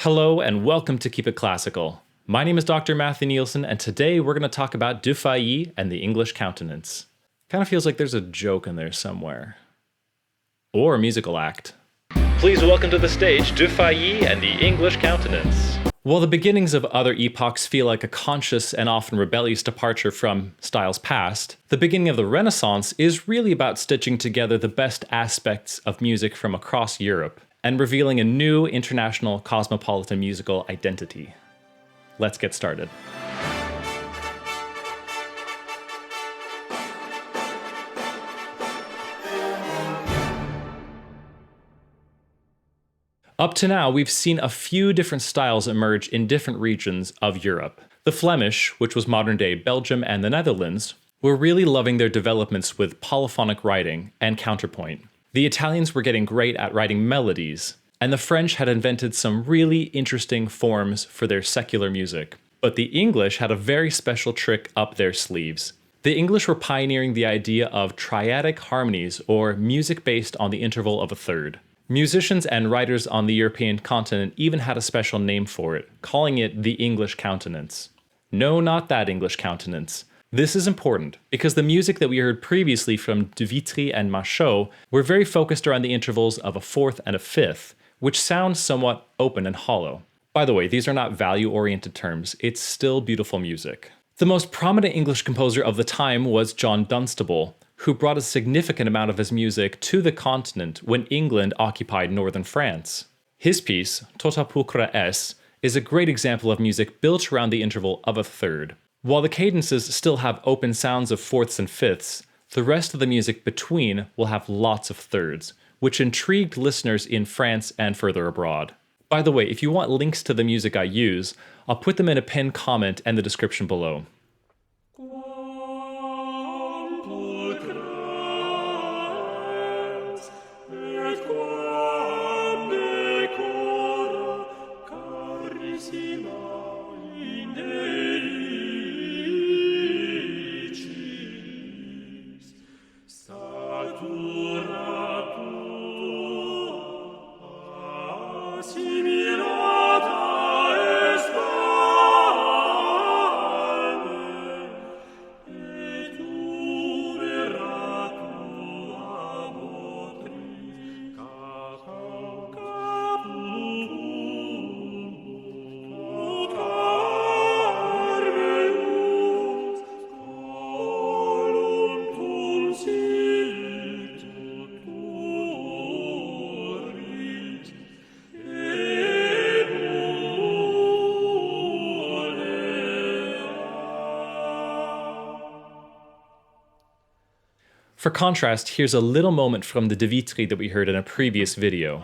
Hello and welcome to Keep It Classical. My name is Dr. Matthew Nielsen, and today we're going to talk about Du Fay and the English Countenance. Kind of feels like there's a joke in there somewhere. Or a musical act. Please welcome to the stage Du Fay and the English Countenance. While the beginnings of other epochs feel like a conscious and often rebellious departure from styles past, the beginning of the Renaissance is really about stitching together the best aspects of music from across Europe and revealing a new international cosmopolitan musical identity. Let's get started. Up to now, we've seen a few different styles emerge in different regions of Europe. The Flemish, which was modern-day Belgium and the Netherlands, were really loving their developments with polyphonic writing and counterpoint. The Italians were getting great at writing melodies, and the French had invented some really interesting forms for their secular music. But the English had a very special trick up their sleeves. The English were pioneering the idea of triadic harmonies, or music based on the interval of a third. Musicians and writers on the European continent even had a special name for it, calling it the English Countenance. No, not that English Countenance. This is important, because the music that we heard previously from DeVitry and Machaut were very focused around the intervals of a fourth and a fifth, which sounds somewhat open and hollow. By the way, these are not value-oriented terms, it's still beautiful music. The most prominent English composer of the time was John Dunstable, who brought a significant amount of his music to the continent when England occupied northern France. His piece, Tota pulchra es, is a great example of music built around the interval of a third. While the cadences still have open sounds of fourths and fifths, the rest of the music between will have lots of thirds, which intrigued listeners in France and further abroad. By the way, if you want links to the music I use, I'll put them in a pinned comment and the description below. For contrast, here's a little moment from the DeVitry that we heard in a previous video.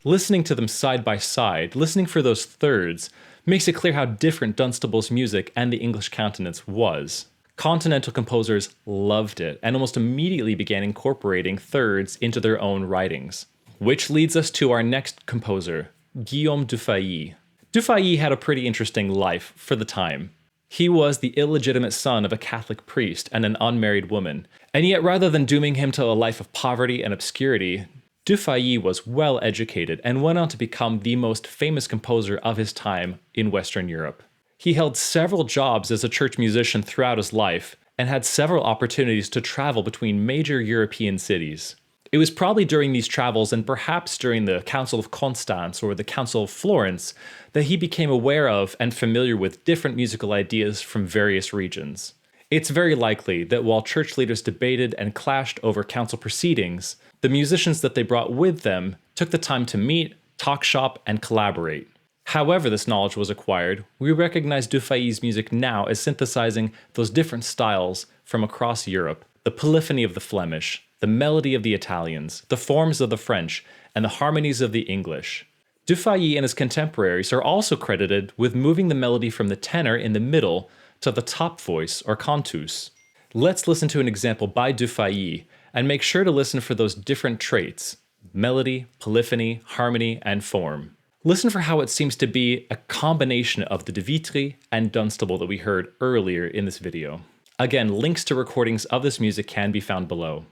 Listening to them side by side, listening for those thirds, makes it clear how different Dunstable's music and the English Countenance was. Continental composers loved it, and almost immediately began incorporating thirds into their own writings. Which leads us to our next composer, Guillaume Du Fay. Du Fay had a pretty interesting life for the time. He was the illegitimate son of a Catholic priest and an unmarried woman, and yet rather than dooming him to a life of poverty and obscurity, Du Fay was well educated and went on to become the most famous composer of his time in Western Europe. He held several jobs as a church musician throughout his life and had several opportunities to travel between major European cities. It was probably during these travels, and perhaps during the Council of Constance or the Council of Florence, that he became aware of and familiar with different musical ideas from various regions. It's very likely that while church leaders debated and clashed over council proceedings, the musicians that they brought with them took the time to meet, talk shop, and collaborate. However this knowledge was acquired, we recognize Du Fay's music now as synthesizing those different styles from across Europe, the polyphony of the Flemish, the melody of the Italians, the forms of the French, and the harmonies of the English. Du Fay and his contemporaries are also credited with moving the melody from the tenor in the middle to the top voice, or cantus. Let's listen to an example by Du Fay, and make sure to listen for those different traits: melody, polyphony, harmony, and form. Listen for how it seems to be a combination of the DeVitry and Dunstable that we heard earlier in this video. Again, links to recordings of this music can be found below.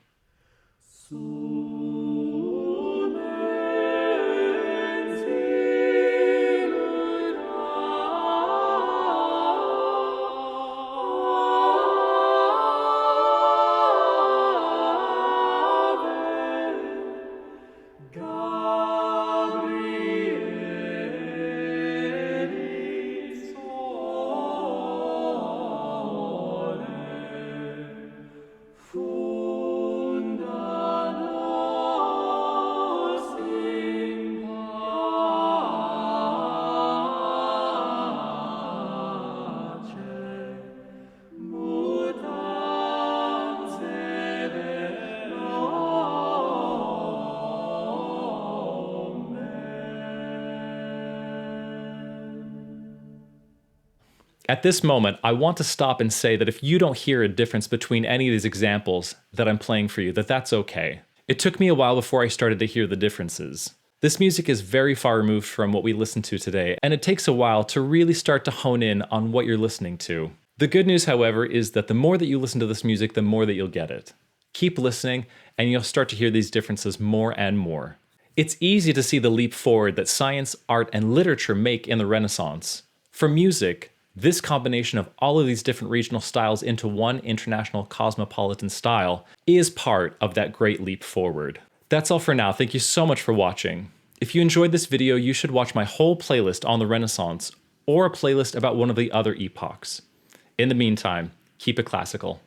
At this moment, I want to stop and say that if you don't hear a difference between any of these examples that I'm playing for you, that's okay. It took me a while before I started to hear the differences. This music is very far removed from what we listen to today, and it takes a while to really start to hone in on what you're listening to. The good news, however, is that the more that you listen to this music, the more that you'll get it. Keep listening, and you'll start to hear these differences more and more. It's easy to see the leap forward that science, art, and literature make in the Renaissance. For music, this combination of all of these different regional styles into one international cosmopolitan style is part of that great leap forward. That's all for now. Thank you so much for watching. If you enjoyed this video, you should watch my whole playlist on the Renaissance or a playlist about one of the other epochs. In the meantime, keep it classical.